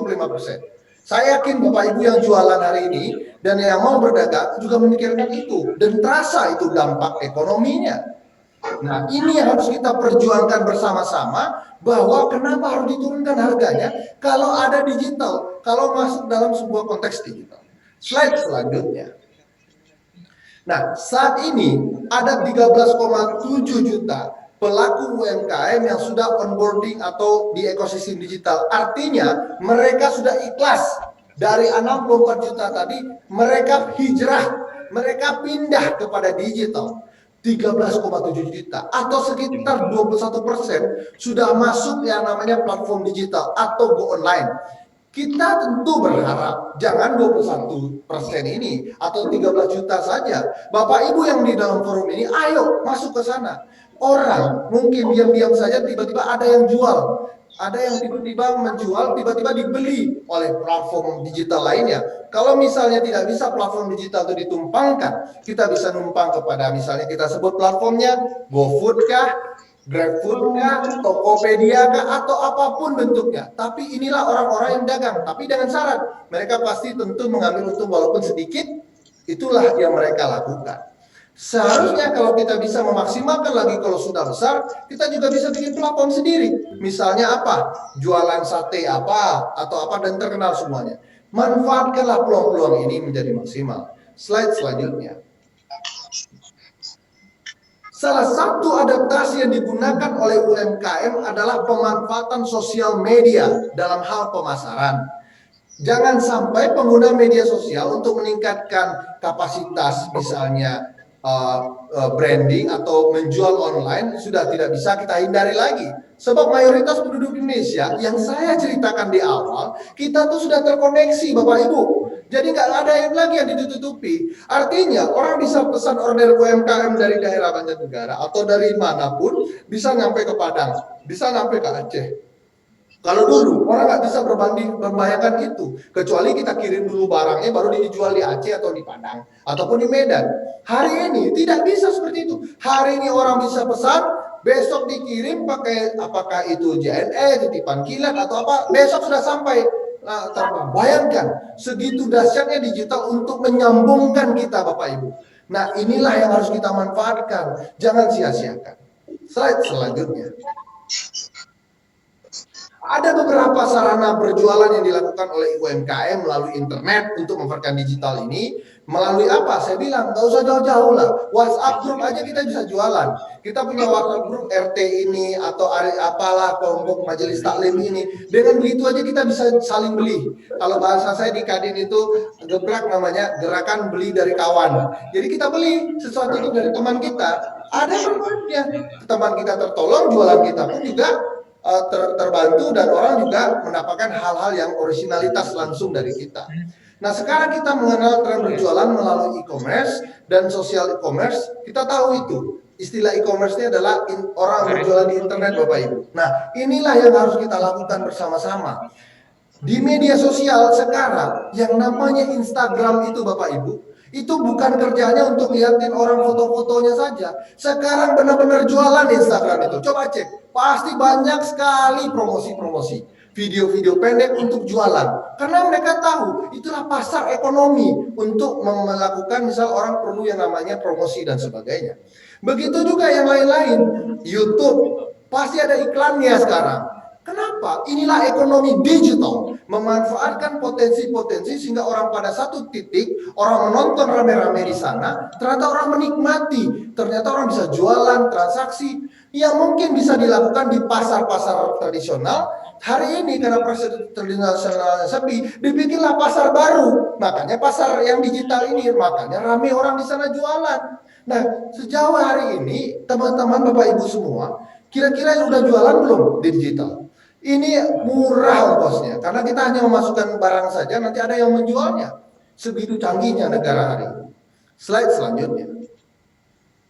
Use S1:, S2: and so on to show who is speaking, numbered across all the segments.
S1: 75%. Saya yakin Bapak Ibu yang jualan hari ini dan yang mau berdagang juga memikirkan itu dan terasa itu dampak ekonominya. Nah, ini yang harus kita perjuangkan bersama-sama, bahwa kenapa harus diturunkan harganya kalau ada digital, kalau masuk dalam sebuah konteks digital. Slide selanjutnya. Nah, saat ini ada 13,7 juta pelaku UMKM yang sudah onboarding atau di ekosistem digital. Artinya mereka sudah ikhlas dari 64 juta tadi, mereka hijrah, mereka pindah kepada digital. 13,7 juta atau sekitar 21% sudah masuk yang namanya platform digital atau go online. Kita tentu berharap jangan 21% ini atau 13 juta saja. Bapak Ibu yang di dalam forum ini, ayo masuk ke sana. Orang mungkin diam-diam saja tiba-tiba ada yang jual, ada yang tiba-tiba menjual, tiba-tiba dibeli oleh platform digital lainnya. Kalau misalnya tidak bisa platform digital itu ditumpangkan, kita bisa numpang kepada misalnya kita sebut platformnya GoFood kah, GrabFood kah, Tokopedia kah, atau apapun bentuknya. Tapi inilah orang-orang yang dagang, tapi dengan syarat mereka pasti tentu mengambil untung walaupun sedikit. Itulah yang mereka lakukan. Seharusnya kalau kita bisa memaksimalkan lagi, kalau sudah besar, kita juga bisa bikin platform sendiri. Misalnya apa? Jualan sate apa, atau apa, dan terkenal semuanya. Manfaatkanlah peluang-peluang ini menjadi maksimal. Slide selanjutnya. Salah satu adaptasi yang digunakan oleh UMKM adalah pemanfaatan sosial media dalam hal pemasaran. Jangan sampai pengguna media sosial untuk meningkatkan kapasitas misalnya branding atau menjual online sudah tidak bisa kita hindari lagi. Sebab mayoritas penduduk Indonesia yang saya ceritakan di awal, kita tuh sudah terkoneksi Bapak Ibu. Jadi nggak ada yang lagi yang ditutupi. Artinya orang bisa pesan order UMKM dari daerah Banjarnegara atau dari manapun, bisa nyampe ke Padang, bisa nyampe ke Aceh. Kalau dulu orang nggak bisa membayangkan itu, kecuali kita kirim dulu barangnya baru dijual di Aceh atau di Padang ataupun di Medan. Hari ini tidak bisa seperti itu. Hari ini orang bisa pesan, besok dikirim pakai apakah itu JNE, titipan kilat atau apa, besok sudah sampai. Nah, bayangkan segitu dahsyatnya digital untuk menyambungkan kita Bapak Ibu. Nah, inilah yang harus kita manfaatkan, jangan sia-siakan. Slide selanjutnya. Ada beberapa sarana berjualan yang dilakukan oleh UMKM melalui internet untuk memanfaatkan digital ini. Melalui apa? Saya bilang, nggak usah jauh-jauh lah. WhatsApp group aja kita bisa jualan. Kita punya WhatsApp group RT ini atau apalah kelompok majelis taklim ini. Dengan begitu aja kita bisa saling beli. Kalau bahasa saya di Kadin itu gebrak namanya gerakan beli dari kawan. Jadi kita beli sesuatu itu dari teman kita. Ada manfaatnya. Teman kita tertolong, jualan kita pun juga terbantu dan orang juga mendapatkan hal-hal yang originalitas langsung dari kita. Nah, sekarang kita mengenal tren berjualan melalui e-commerce dan social e-commerce. Kita tahu itu. Istilah e-commerce ini adalah orang berjualan di internet Bapak Ibu. Nah, inilah yang harus kita lakukan bersama-sama. Di media sosial sekarang yang namanya Instagram itu Bapak Ibu, itu bukan kerjanya untuk liatin orang foto-fotonya saja. Sekarang benar-benar jualan Instagram itu. Coba cek, pasti banyak sekali promosi-promosi, video-video pendek untuk jualan. Karena mereka tahu itulah pasar ekonomi untuk melakukan misal orang perlu yang namanya promosi dan sebagainya. Begitu juga yang lain-lain. YouTube pasti ada iklannya sekarang. Kenapa? Inilah ekonomi digital, memanfaatkan potensi-potensi sehingga orang pada satu titik, orang menonton rame-rame di sana, ternyata orang menikmati, ternyata orang bisa jualan, transaksi, yang mungkin bisa dilakukan di pasar-pasar tradisional. Hari ini karena pasar tradisionalnya sepi, dibikinlah pasar baru, makanya pasar yang digital ini, makanya rame orang di sana jualan. Nah, sejauh hari ini, teman-teman Bapak Ibu semua, kira-kira sudah jualan belum di digital? Ini murah ongkosnya, karena kita hanya memasukkan barang saja, nanti ada yang menjualnya. Segitu canggihnya negara hari ini. Slide selanjutnya.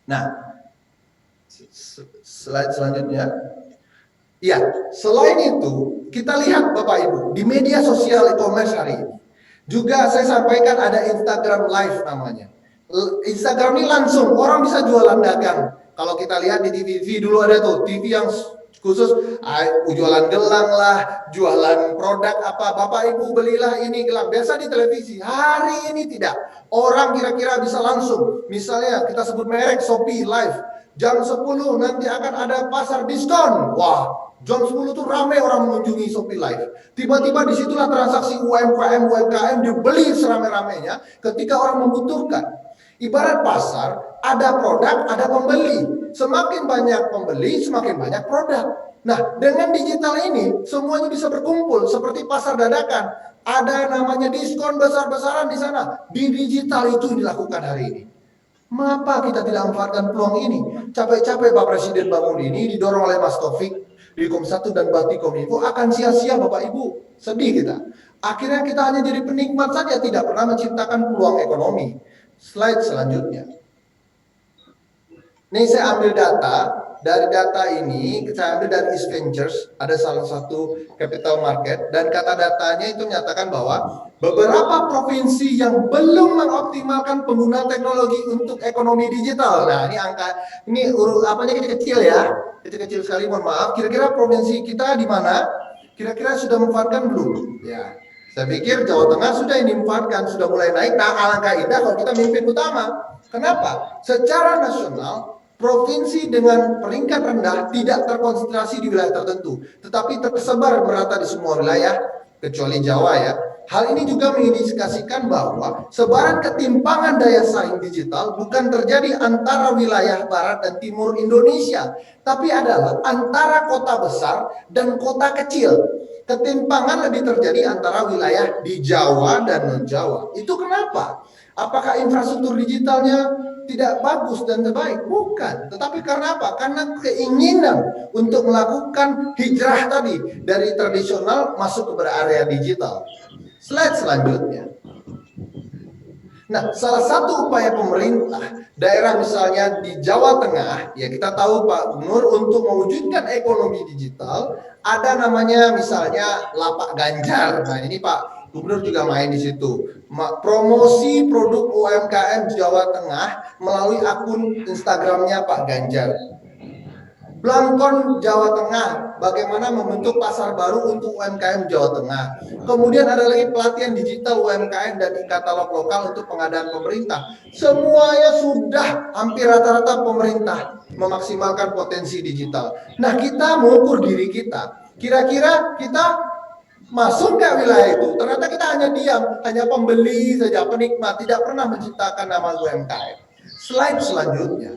S1: Nah, slide selanjutnya. Ya, selain itu, kita lihat Bapak Ibu, di media sosial e-commerce hari ini. Juga saya sampaikan ada Instagram Live namanya. Instagram ini langsung, orang bisa jualan dagang. Kalau kita lihat di TV dulu ada tuh, TV yang khusus jualan gelang lah, jualan produk apa, Bapak Ibu belilah ini gelang. Biasa di televisi, hari ini tidak. Orang kira-kira bisa langsung, misalnya kita sebut merek Shopee Live, jam 10 nanti akan ada pasar diskon. Wah, jam 10 tuh ramai orang mengunjungi Shopee Live. Tiba-tiba disitulah transaksi UMKM dibeli seramai-ramainya ketika orang membutuhkan. Ibarat pasar, ada produk, ada pembeli. Semakin banyak pembeli, semakin banyak produk. Nah, dengan digital ini, semuanya bisa berkumpul seperti pasar dadakan. Ada namanya diskon besar-besaran di sana. Di digital itu dilakukan hari ini. Mengapa kita tidak memanfaatkan peluang ini? Capek-capek Pak Presiden bangun ini, didorong oleh Mas Taufik, di Komisi 1 dan Bakti Kominfo, akan sia-sia Bapak Ibu. Sedih kita. Akhirnya kita hanya jadi penikmat saja, tidak pernah menciptakan peluang ekonomi. Slide selanjutnya. Nih saya ambil data, dari data ini saya ambil dari East Ventures, ada salah satu capital market, dan kata datanya itu menyatakan bahwa beberapa provinsi yang belum mengoptimalkan penggunaan teknologi untuk ekonomi digital. Nah ini angka, ini apanya kecil-kecil ya, kecil-kecil sekali, mohon maaf. Kira-kira provinsi kita di mana? Kira-kira sudah memanfaatkan belum? Ya. Saya pikir Jawa Tengah sudah ini memanfaatkan, sudah mulai naik. Nah, alangkah indah kalau kita mimpin utama. Kenapa? Secara nasional, provinsi dengan peringkat rendah tidak terkonsentrasi di wilayah tertentu, tetapi tersebar merata di semua wilayah, kecuali Jawa ya. Hal ini juga mengindikasikan bahwa sebaran ketimpangan daya saing digital bukan terjadi antara wilayah barat dan timur Indonesia, tapi adalah antara kota besar dan kota kecil. Ketimpangan lebih terjadi antara wilayah di Jawa dan non-Jawa. Itu kenapa? Apakah infrastruktur digitalnya tidak bagus dan terbaik? Bukan. Tetapi karena apa? Karena keinginan untuk melakukan hijrah tadi dari tradisional masuk ke area digital. Slide selanjutnya. Nah, salah satu upaya pemerintah daerah misalnya di Jawa Tengah, ya kita tahu Pak Gubernur untuk mewujudkan ekonomi digital, ada namanya misalnya Lapak Ganjar. Nah, ini Pak Gubernur juga main di situ. Promosi produk UMKM Jawa Tengah melalui akun Instagramnya Pak Ganjar. Blangkon Jawa Tengah, bagaimana membentuk pasar baru untuk UMKM Jawa Tengah. Kemudian ada lagi pelatihan digital UMKM dan e-katalog lokal untuk pengadaan pemerintah. Semuanya sudah hampir rata-rata pemerintah memaksimalkan potensi digital. Nah, kita mengukur diri kita. Kira-kira kita masuk ke wilayah itu? Ternyata kita hanya diam, hanya pembeli saja, penikmat, tidak pernah menciptakan nama UMKM. Slide selanjutnya.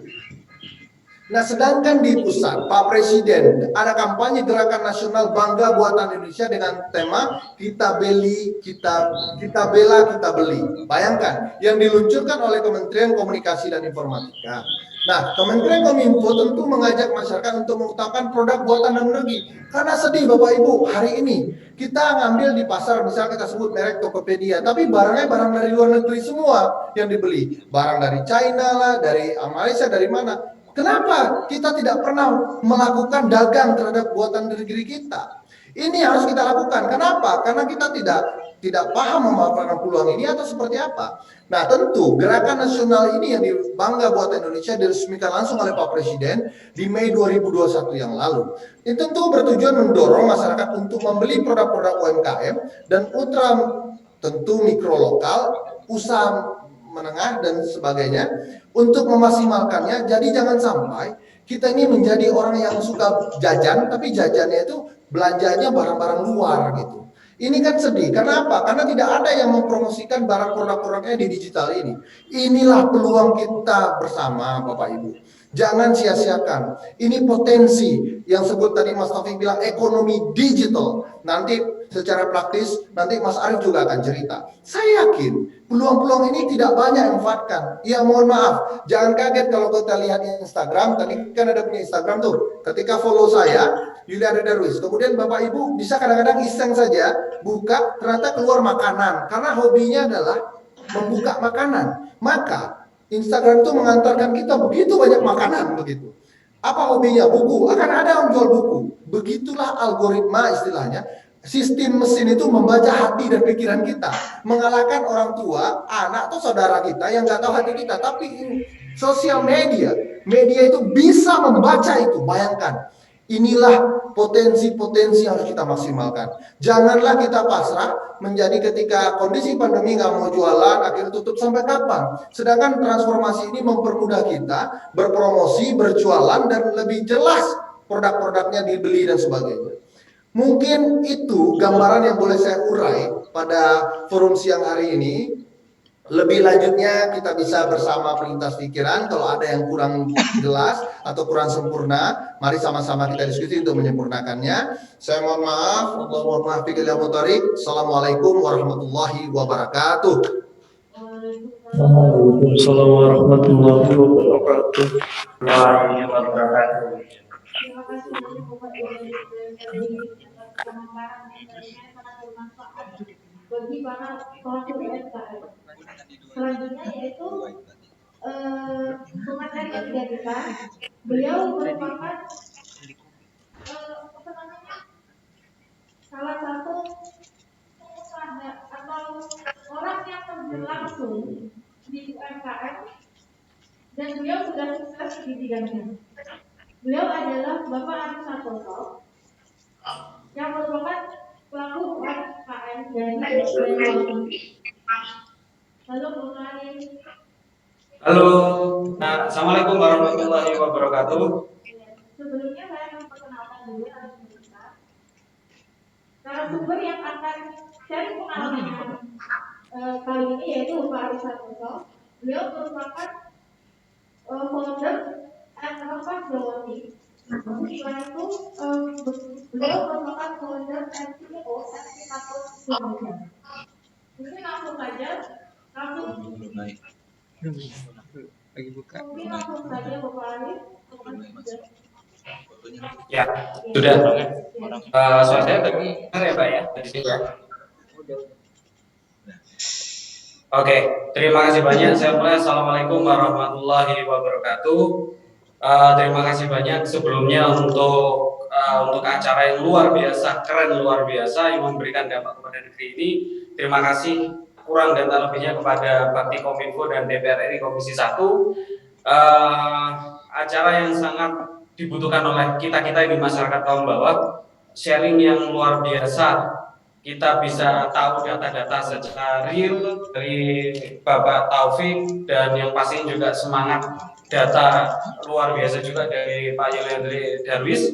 S1: Nah, sedangkan di pusat, Pak Presiden ada kampanye gerakan nasional bangga buatan Indonesia dengan tema kita beli, kita bela, kita beli. Bayangkan, yang diluncurkan oleh Kementerian Komunikasi dan Informatika. Nah, Kementerian Kominfo tentu mengajak masyarakat untuk mengutamakan produk buatan dalam negeri. Karena sedih Bapak Ibu, hari ini kita ngambil di pasar, misalnya kita sebut merek Tokopedia, tapi barangnya barang dari luar negeri semua yang dibeli. Barang dari China lah, dari Malaysia, dari mana. Kenapa kita tidak pernah melakukan dagang terhadap buatan negeri kita? Ini harus kita lakukan. Kenapa? Karena kita tidak paham memanfaatkan peluang ini atau seperti apa. Nah, tentu gerakan nasional ini yang bangga buatan Indonesia diresmikan langsung oleh Pak Presiden di Mei 2021 yang lalu. Ini tentu bertujuan mendorong masyarakat untuk membeli produk-produk UMKM dan tentu mikro lokal, usaha menengah dan sebagainya untuk memaksimalkannya. Jadi jangan sampai kita ini menjadi orang yang suka jajan, tapi jajannya itu belanjanya barang-barang luar gitu. Ini kan sedih. Karena apa? Karena tidak ada yang mempromosikan barang produk-produknya di digital ini. Inilah peluang kita bersama Bapak Ibu. Jangan sia-siakan. Ini potensi yang sebut tadi Mas Taufik bilang ekonomi digital. Nanti secara praktis, nanti Mas Arief juga akan cerita. Saya yakin peluang-peluang ini tidak banyak yang memanfaatkan. Ya mohon maaf, jangan kaget kalau kita lihat Instagram. Tadi kan ada punya Instagram tuh. Ketika follow saya, Yuliana Darwis. Kemudian Bapak Ibu bisa kadang-kadang iseng saja buka, ternyata keluar makanan. Karena hobinya adalah membuka makanan. Maka Instagram itu mengantarkan kita begitu banyak makanan begitu. Apa hobinya? Buku. Akan ada yang jual buku. Begitulah algoritma istilahnya. Sistem mesin itu membaca hati dan pikiran kita. Mengalahkan orang tua, anak atau saudara kita yang nggak tahu hati kita. Tapi sosial media itu bisa membaca itu. Bayangkan. Inilah potensi-potensi yang harus kita maksimalkan. Janganlah kita pasrah menjadi ketika kondisi pandemi nggak mau jualan, akhirnya tutup sampai kapan? Sedangkan transformasi ini mempermudah kita berpromosi, berjualan, dan lebih jelas produk-produknya dibeli dan sebagainya. Mungkin itu gambaran yang boleh saya urai pada forum siang hari ini. Lebih lanjutnya kita bisa bersama pelintas pikiran. Kalau ada yang kurang jelas atau kurang sempurna, mari sama-sama kita diskusi untuk menyempurnakannya. Saya mohon maaf. Assalamualaikum warahmatullahi wabarakatuh.
S2: Waalaikumsalam warahmatullahi wabarakatuh.
S3: Terima kasih Bapak Ibu bagi para pelaku UMKM. Selanjutnya yaitu pemateri ketiga kita, beliau merupakan salah satu pengusaha atau orang yang terjun langsung di UMKM dan beliau sudah sukses di bidangnya. Beliau adalah Bapak Ari Santoso yang merupakan pelaku UMKM dari Banyuwangi. Halo Bung Ari.
S2: Halo, Assalamualaikum warahmatullahi wabarakatuh.
S3: Sebelumnya saya memperkenalkan dulu kita. Narasumber yang akan sharing pengalaman kali ini yaitu Bapak Ari Santoso. Beliau merupakan founder Banyuwangi. Selain itu, beliau merupakan founder dan CEO Epitatus Indonesia. Mungkin langsung saja, mungkin langsung saja Bapak Arif.
S2: Ya, sudah. Suara saya terdengar ya Pak ya? Dari sini ya. Oke, terima kasih banyak. Saya mulai. Assalamualaikum warahmatullahi wabarakatuh. Terima kasih banyak sebelumnya untuk acara yang luar biasa, keren luar biasa yang memberikan dampak kepada negeri ini. Terima kasih kurang dan tak lebihnya kepada Bakti Kominfo dan DPR RI Komisi 1. Acara yang sangat dibutuhkan oleh kita-kita di masyarakat kaum bawah, sharing yang luar biasa. Kita bisa tahu data-data secara real dari Bapak Taufik dan yang pasti juga semangat data luar biasa juga dari Pak Yelendri Darwis.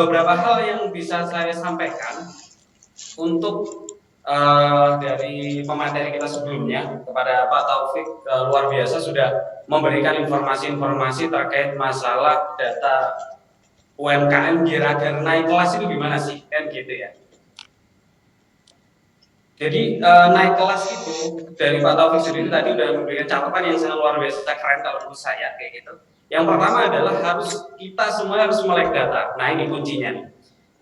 S2: Beberapa hal yang bisa saya sampaikan untuk dari pemateri kita sebelumnya kepada Pak Taufik, luar biasa sudah memberikan informasi-informasi terkait masalah data UMKM agar naik kelas itu gimana sih, kan gitu ya. Jadi naik kelas itu dari Pak Taufik sendiri tadi sudah memberikan catatan yang sangat luar biasa keren kalau menurut saya kayak gitu. Yang pertama adalah kita semua harus melek data. Nah ini kuncinya nih.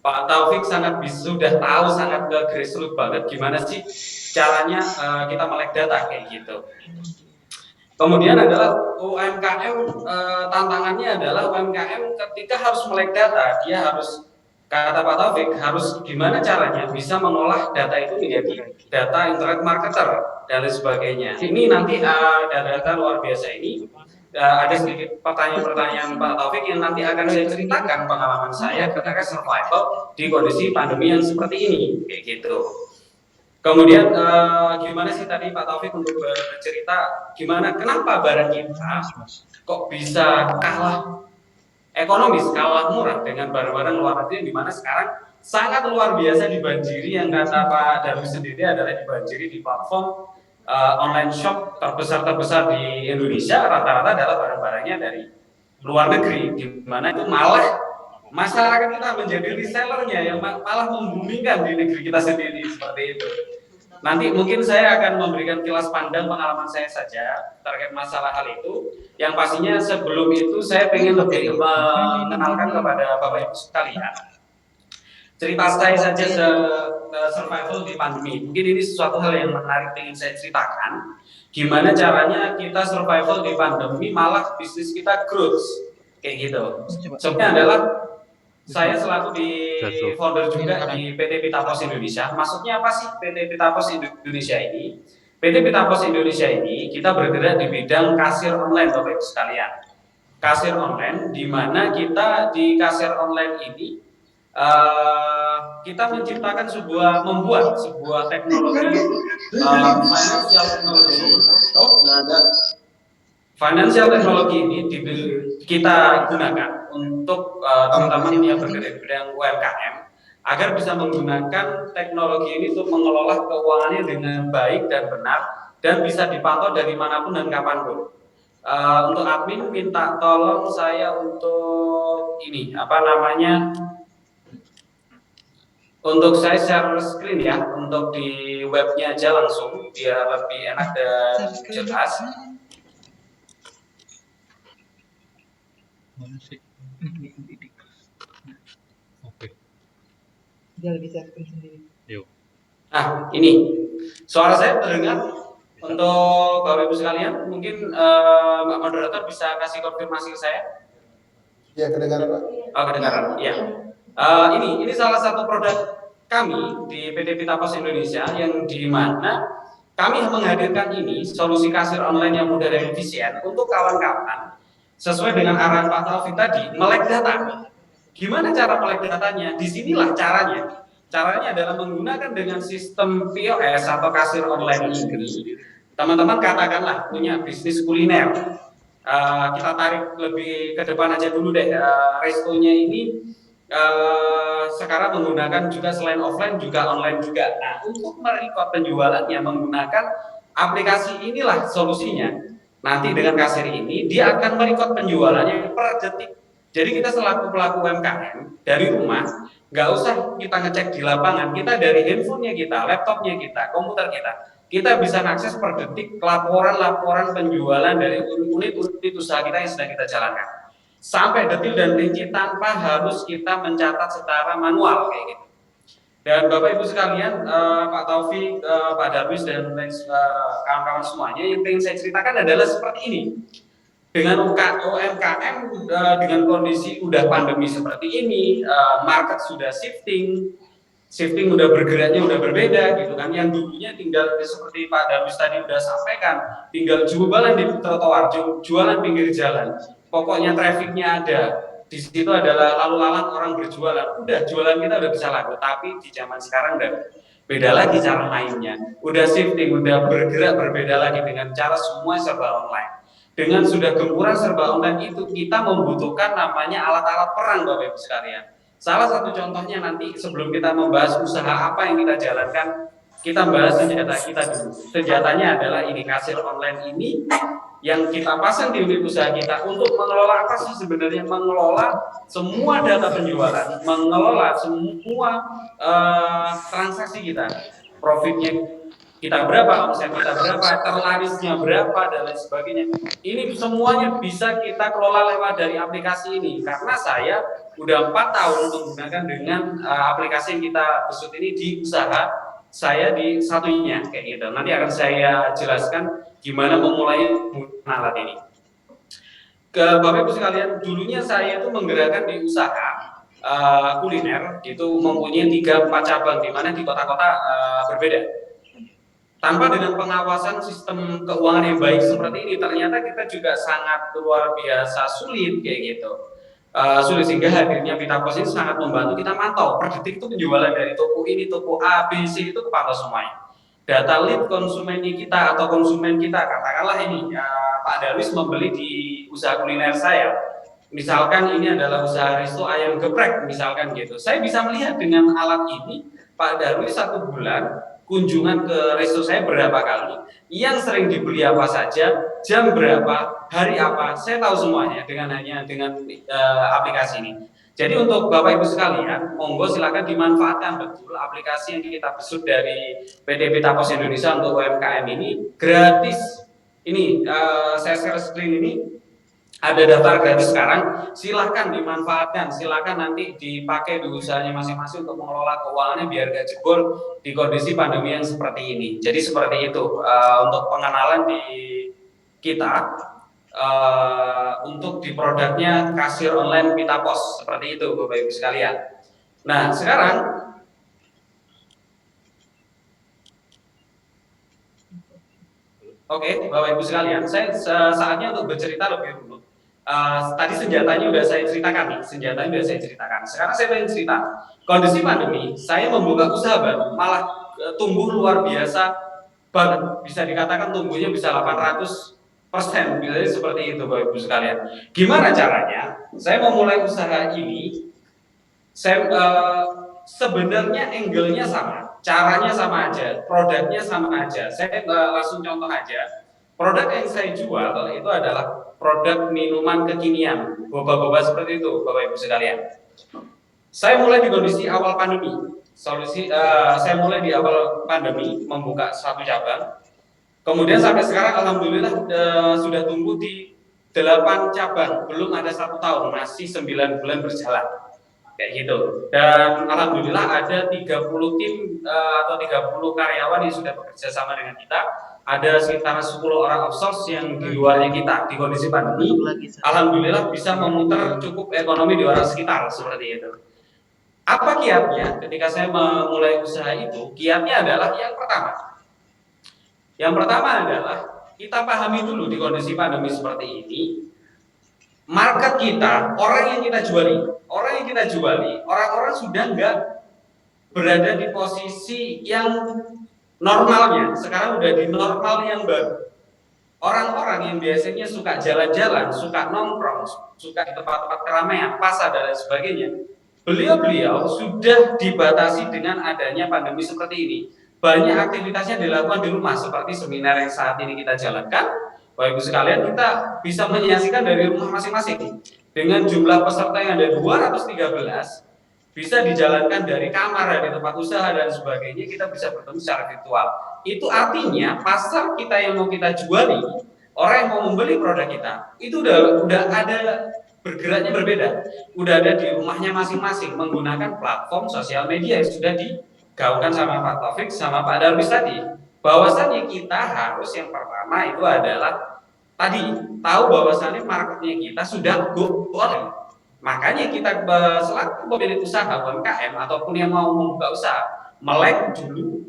S2: Pak Taufik sudah tahu sangat grassroots banget gimana sih caranya kita melek data kayak gitu. Kemudian adalah UMKM, tantangannya adalah UMKM ketika harus melek data, dia harus, kata Pak Taufik, harus gimana caranya bisa mengolah data itu menjadi data internet marketer dan lain sebagainya. Ini nanti data luar biasa ini ada sedikit pertanyaan-pertanyaan Pak Taufik yang nanti akan saya ceritakan pengalaman saya ketika survival di kondisi pandemi yang seperti ini, kayak gitu. Kemudian gimana sih tadi Pak Taufik untuk bercerita gimana kenapa barang kita kok bisa kalah ekonomis, kalah murah dengan barang-barang luar negeri, di mana sekarang sangat luar biasa dibanjiri, yang kata Pak Darwis sendiri adalah dibanjiri di platform online shop terbesar di Indonesia, rata-rata adalah barang-barangnya dari luar negeri, di mana itu malah masyarakat kita menjadi resellernya yang malah membumingkan di negeri kita sendiri seperti itu. Nanti mungkin saya akan memberikan kilas pandang pengalaman saya saja terkait masalah hal itu. Yang pastinya sebelum itu saya ingin lebih mengenalkan kepada Bapak Ibu sekalian cerita saya saja survival di pandemi. Mungkin ini sesuatu hal yang menarik ingin saya ceritakan. Gimana caranya kita survival di pandemi malah bisnis kita growth kayak gitu. Sebenarnya adalah saya selaku di founder juga di PT Pita Pos Indonesia. Maksudnya apa sih PT Pita Pos Indonesia ini? PT Pita Pos Indonesia ini kita bergerak di bidang kasir online Bapak Ibu sekalian. kasir online, di mana kita di kasir online ini kita membuat sebuah teknologi financial teknologi ini kita gunakan untuk teman-teman yang bergerak di bidang UMKM agar bisa menggunakan teknologi ini untuk mengelola keuangannya dengan baik dan benar dan bisa dipantau dari manapun dan kapanpun. Untuk admin minta tolong saya untuk ini untuk saya share screen ya, untuk di webnya aja langsung biar lebih enak dan jelas.
S4: Oke.
S5: Dia lebih share screen sendiri.
S4: Yuk.
S2: Nah, ini suara saya terdengar. Untuk Bapak Ibu sekalian, mungkin Mbak Moderator bisa kasih konfirmasi ke saya.
S1: Ya, kedengaran Pak.
S2: Oh, kedengaran. Ya. Ini salah satu produk kami di PT Pita Pos Indonesia yang di mana kami menghadirkan ini solusi kasir online yang mudah dan efisien untuk kawan-kawan sesuai dengan arahan Pak Taufik tadi, melek data. Gimana cara melek datanya? Disinilah caranya. Caranya adalah menggunakan dengan sistem POS atau kasir online ini. Teman-teman katakanlah punya bisnis kuliner. Kita tarik lebih ke depan aja dulu deh. Restonya ini sekarang menggunakan juga selain offline juga online juga. Nah, untuk merecord penjualannya menggunakan aplikasi inilah solusinya. Nanti dengan kasir ini dia akan merecord penjualannya per detik. Jadi kita selaku pelaku UMKM dari rumah nggak usah kita ngecek di lapangan, kita dari handphonenya kita, laptopnya kita, komputer kita bisa mengakses per detik laporan-laporan penjualan dari unit-unit usaha kita yang sedang kita jalankan sampai detil dan rinci tanpa harus kita mencatat secara manual kayak gitu. Dan Bapak Ibu sekalian, Pak Taufik, Pak Darwis dan kawan-kawan semuanya, yang ingin saya ceritakan adalah seperti ini. Dengan UMKM dengan kondisi udah pandemi seperti ini, market sudah shifting udah bergeraknya udah berbeda gitu kan. Yang dulunya tinggal seperti Pak Darwis tadi udah sampaikan, tinggal jualan di trotoar, jualan pinggir jalan. Pokoknya trafficnya ada. Di situ adalah lalu lalang orang berjualan. Udah jualan kita udah bisa laku, tapi di zaman sekarang udah beda lagi cara mainnya. Udah shifting, udah bergerak berbeda lagi dengan cara semua serba online. Dengan sudah gempuran serba online itu kita membutuhkan namanya alat-alat perang Bapak Ibu sekalian. Salah satu contohnya nanti sebelum kita membahas usaha apa yang kita jalankan, kita bahas senjata kita dulu. Senjatanya adalah ini kasir online ini yang kita pasang di unit usaha kita untuk mengelola apa sih sebenarnya? Mengelola semua data penjualan, mengelola semua transaksi kita, profitnya kita berapa, omset kita berapa, terlarisnya berapa dan lain sebagainya. Ini semuanya bisa kita kelola lewat dari aplikasi ini. Karena saya udah 4 tahun menggunakan dengan aplikasi yang kita besut ini di usaha saya di satunya kayak gitu. Nanti akan saya jelaskan gimana memulai menggunakan alat ini. Ke Bapak Ibu sekalian, dulunya saya itu menggerakkan di usaha kuliner itu mempunyai 3-4 cabang di mana di kota-kota berbeda. Tanpa dengan pengawasan sistem keuangan yang baik seperti ini, ternyata kita juga sangat luar biasa sulit kayak gitu. Sulit sehingga hadirnya Pita Pos ini sangat membantu kita mantau per detik itu penjualan dari toko ini, toko A, B, C itu kepantau semuanya. Data lead konsumen kita atau konsumen kita, katakanlah ini Pak Darwis membeli di usaha kuliner saya. Misalkan ini adalah usaha resto ayam geprek, misalkan gitu. Saya bisa melihat dengan alat ini Pak Darwis 1 bulan kunjungan ke resto saya berapa kali, yang sering dibeli apa saja, jam berapa, hari apa, saya tahu semuanya dengan aplikasi ini. Jadi untuk Bapak Ibu sekalian, monggo silakan dimanfaatkan betul aplikasi yang kita besut dari PT Pita Pos Indonesia untuk UMKM ini gratis. Ini saya share screen ini. Ada daftar gratis sekarang, silahkan dimanfaatkan, silahkan nanti dipakai di usahanya masing-masing untuk mengelola keuangannya biar gak jebol di kondisi pandemi yang seperti ini. Jadi seperti itu untuk pengenalan di kita untuk di produknya kasir online Pita Pos seperti itu Bapak Ibu sekalian. Nah sekarang oke, Bapak Ibu sekalian, saya saatnya untuk bercerita lebih dulu. Tadi senjatanya udah saya ceritakan nih, Sekarang saya pengen cerita, kondisi pandemi, saya membuka usaha baru, malah tumbuh luar biasa banget. Bisa dikatakan tumbuhnya bisa 800%, bilangnya seperti itu Bapak Ibu sekalian. Gimana caranya? Saya memulai usaha ini, saya sebenarnya angle-nya sama, caranya sama aja, produknya sama aja. Saya langsung contoh aja. Produk yang saya jual itu adalah produk minuman kekinian, boba-boba seperti itu, Bapak Ibu sekalian. Saya mulai di kondisi awal pandemi. Saya mulai di awal pandemi membuka satu cabang. Kemudian sampai sekarang alhamdulillah sudah tumbuh di 8 cabang, belum ada 1 tahun, masih 9 bulan berjalan. Kayak gitu. Dan alhamdulillah ada 30 tim atau 30 karyawan yang sudah bekerja sama dengan kita. Ada sekitar 10 orang outsource yang di luarnya kita di kondisi pandemi. Alhamdulillah bisa memutar cukup ekonomi di orang sekitar seperti itu. Apa kiatnya ketika saya memulai usaha itu? Kiatnya adalah yang pertama adalah kita pahami dulu di kondisi pandemi seperti ini, market kita, orang yang kita juali, orang-orang sudah nggak berada di posisi yang normalnya, sekarang udah di normal yang baru. Orang-orang yang biasanya suka jalan-jalan, suka nongkrong, suka di tempat-tempat keramaian, pasar dan lain sebagainya, beliau sudah dibatasi dengan adanya pandemi seperti ini. Banyak aktivitasnya dilakukan di rumah, seperti seminar yang saat ini kita jalankan. Bapak Ibu sekalian, kita bisa menyaksikan dari rumah masing-masing. Dengan jumlah peserta yang ada 213, bisa dijalankan dari kamar, dari tempat usaha dan sebagainya, kita bisa bertemu secara virtual. Itu artinya pasar kita yang mau kita juali, orang yang mau membeli produk kita, itu udah ada bergeraknya berbeda. Udah ada di rumahnya masing-masing menggunakan platform sosial media yang sudah digaungkan sama Pak Taufik sama Pak Darwis tadi. Bahwasannya kita harus yang pertama itu adalah tadi tahu bahwasannya marketnya kita sudah go on. Makanya kita selaku pemilik usaha UMKM ataupun yang mau membuka usaha, melek dulu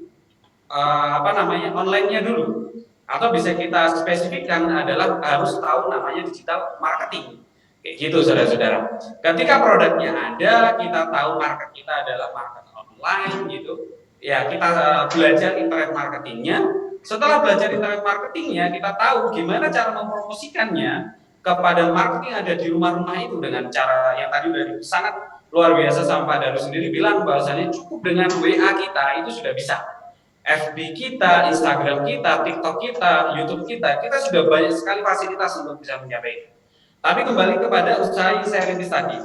S2: online-nya dulu, atau bisa kita spesifikkan adalah harus tahu namanya digital marketing. Kayak gitu saudara-saudara. Ketika produknya ada, kita tahu market kita adalah market online gitu. Ya kita belajar internet marketingnya. Setelah belajar internet marketingnya, kita tahu gimana cara mempromosikannya kepada marketing yang ada di rumah-rumah itu dengan cara yang tadi udah sangat luar biasa sama Pak Daru sendiri bilang bahwasanya cukup dengan WA kita itu sudah bisa. FB kita, Instagram kita, TikTok kita, YouTube kita sudah banyak sekali fasilitas untuk bisa mencapai itu. Tapi kembali kepada usaha yang saya rintis tadi,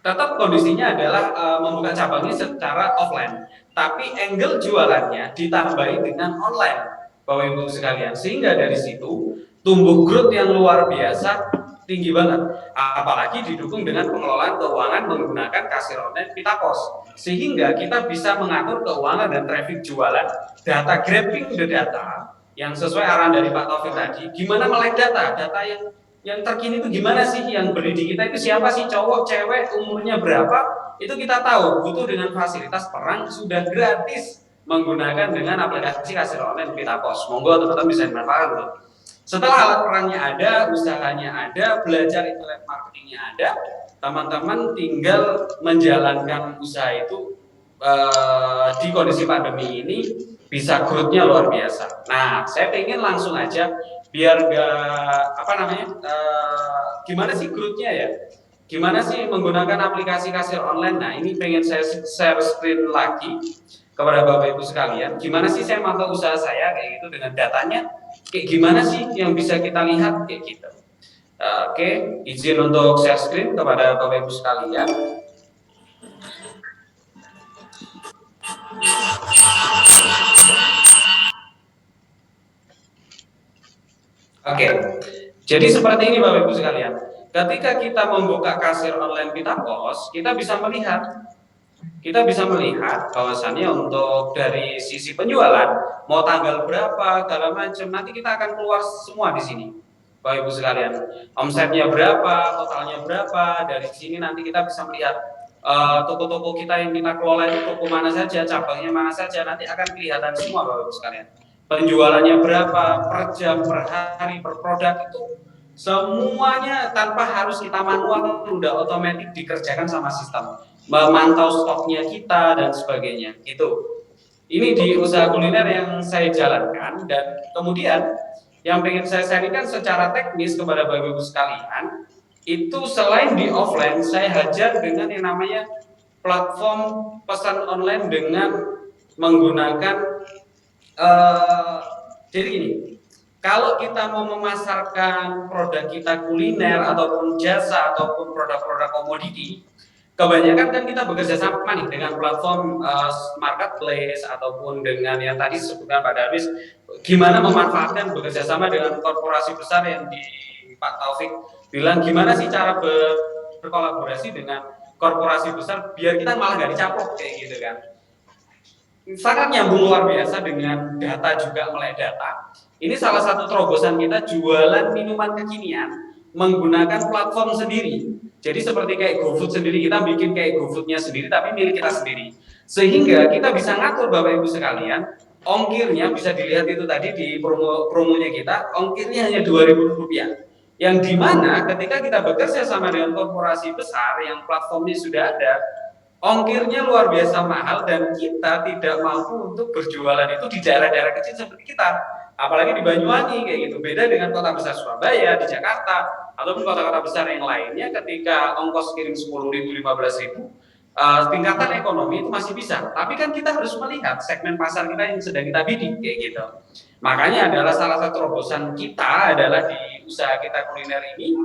S2: tetap kondisinya adalah membuka cabangnya secara offline, tapi angle jualannya ditambahi dengan online, Bapak Ibu sekalian, sehingga dari situ tumbuh growth yang luar biasa tinggi banget, apalagi didukung dengan pengelolaan keuangan menggunakan kasir online Pita Pos, sehingga kita bisa mengatur keuangan dan traffic jualan, data grabbing the data yang sesuai arahan dari Pak Taufik tadi, gimana melek data yang terkini itu gimana sih, yang beli di kita itu siapa sih, cowok, cewek, umurnya berapa, itu kita tahu, butuh dengan fasilitas perang sudah gratis menggunakan dengan aplikasi kasir online Pita Pos. Monggo teman-teman bisa dimanfaatkan loh. Setelah alat perangnya ada, usahanya ada, belajar internet marketingnya ada, teman-teman tinggal menjalankan usaha itu di kondisi pandemi ini bisa growth-nya luar biasa. Nah, saya pengen langsung aja biar gimana sih growth-nya ya? Gimana sih menggunakan aplikasi kasir online? Nah, ini pengen saya share screen lagi kepada Bapak Ibu sekalian. Gimana sih saya mantau usaha saya kayak gitu dengan datanya? Kayak gimana sih yang bisa kita lihat kayak gitu? Oke, izin untuk share screen kepada Bapak Ibu sekalian. Oke, jadi seperti ini Bapak Ibu sekalian. Ketika kita membuka kasir online Pita Pos, kita bisa melihat bahwasannya untuk dari sisi penjualan mau tanggal berapa segala macam nanti kita akan keluar semua di sini Bapak Ibu sekalian, omsetnya berapa, totalnya berapa, dari sini nanti kita bisa melihat toko-toko kita yang kita kelola itu toko mana saja, cabangnya mana saja, nanti akan kelihatan semua Bapak Ibu sekalian, penjualannya berapa per jam, per hari, per produk itu Semuanya tanpa harus kita manual, udah otomatis dikerjakan sama sistem. Memantau stoknya kita dan sebagainya. Ini di usaha kuliner yang saya jalankan, dan kemudian yang pengen saya sharingkan secara teknis kepada Bapak Ibu sekalian, itu selain di offline, saya hajar dengan yang namanya platform pesan online dengan menggunakan jadi gini, kalau kita mau memasarkan produk kita kuliner ataupun jasa ataupun produk-produk komoditi, kebanyakan kan kita bekerja sama nih dengan platform marketplace ataupun dengan yang tadi disebutkan Pak Darwis, gimana memanfaatkan bekerja sama dengan korporasi besar yang di Pak Taufik bilang gimana sih cara berkolaborasi dengan korporasi besar biar kita malah nggak dicaplok kayak gitu kan. Sangat nyambung luar biasa dengan data juga, melek data. Ini salah satu terobosan kita jualan minuman kekinian menggunakan platform sendiri. Jadi seperti kayak GoFood sendiri, kita bikin kayak GoFoodnya sendiri tapi milik kita sendiri. Sehingga kita bisa ngatur Bapak Ibu sekalian, ongkirnya bisa dilihat itu tadi di promonya kita, ongkirnya hanya Rp2.000. Yang dimana ketika kita bekerja sama dengan korporasi besar yang platformnya sudah ada, ongkirnya luar biasa mahal dan kita tidak mampu untuk berjualan itu di daerah-daerah kecil seperti kita, apalagi di Banyuwangi kayak gitu. Beda dengan kota besar Surabaya, di Jakarta, ataupun kota-kota besar yang lainnya, ketika ongkos kirim 10.000, 15.000, tingkatan ekonomi itu masih bisa. Tapi kan kita harus melihat segmen pasar kita yang sedang kita bidik kayak gitu. Makanya adalah salah satu terobosan kita adalah di usaha kita kuliner ini,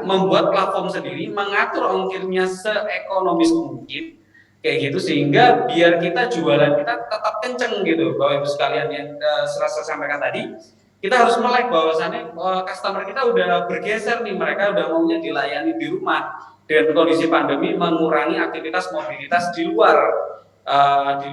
S2: membuat platform sendiri, mengatur ongkirnya seekonomis mungkin kayak gitu, sehingga biar kita jualan kita tetap kenceng gitu Bapak Ibu sekalian. Yang saya sampaikan tadi, kita harus melek bahwasannya customer kita udah bergeser nih, mereka udah maunya dilayani di rumah. Dengan kondisi pandemi mengurangi aktivitas mobilitas di luar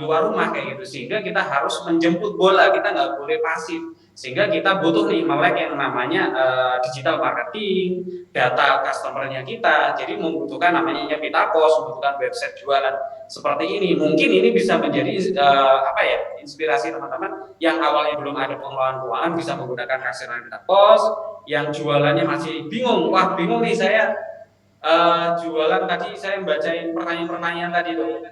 S2: rumah kayak gitu, sehingga kita harus menjemput bola, kita nggak boleh pasif. Sehingga kita butuh nih melek yang namanya digital marketing, data customernya kita. Jadi membutuhkan namanya pita pos, membutuhkan website jualan seperti ini. Mungkin ini bisa menjadi inspirasi teman-teman yang awalnya belum ada pengelolaan keuangan bisa menggunakan kasir pita pos, yang jualannya masih bingung. Wah, bingung nih saya jualan, tadi saya bacain pertanyaan-pertanyaan tadi tuh.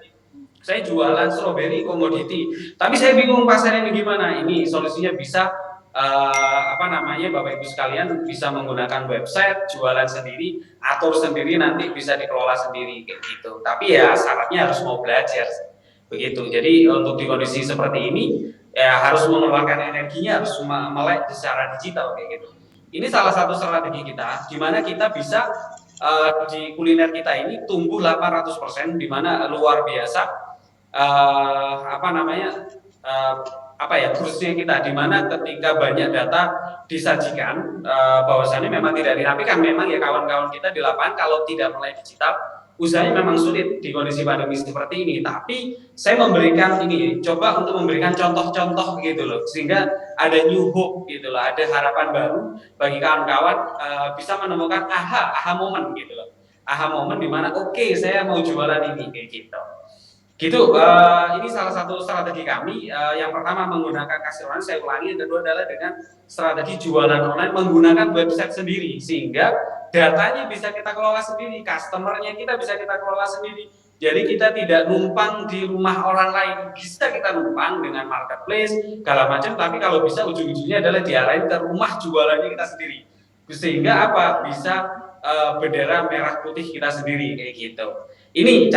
S2: Saya jualan strawberry komoditi, tapi saya bingung pasarnya ini gimana. Ini solusinya bisa Bapak Ibu sekalian bisa menggunakan website, jualan sendiri, atur sendiri, nanti bisa dikelola sendiri kayak gitu. Tapi ya syaratnya harus mau belajar begitu. Jadi untuk di kondisi seperti ini ya harus mengeluarkan energinya, harus melek secara digital kayak gitu. Ini salah satu strategi kita, di mana kita bisa di kuliner kita ini tumbuh 800%, di mana luar biasa kursinya kita, di mana ketika banyak data disajikan bahwasannya memang tidak dirapikan. Memang ya kawan-kawan kita di lapangan kalau tidak mulai digital usahanya memang sulit di kondisi pandemi seperti ini. Tapi saya memberikan ini, coba untuk memberikan contoh-contoh gitu loh, sehingga ada new hope gitu loh, ada harapan baru bagi kawan-kawan bisa menemukan aha moment gitu loh, aha moment di mana oke, saya mau jualan ini kayak gitu. Ini salah satu strategi kami. Yang pertama menggunakan kasir online, saya ulangi. Yang kedua adalah dengan strategi jualan online menggunakan website sendiri, sehingga datanya bisa kita kelola sendiri, customernya kita bisa kita kelola sendiri. Jadi kita tidak numpang di rumah orang lain, bisa kita numpang dengan marketplace segala macam, tapi kalau bisa ujung-ujungnya adalah diarahin ke rumah jualannya kita sendiri, sehingga bisa bendera merah putih kita sendiri kayak gitu. Ini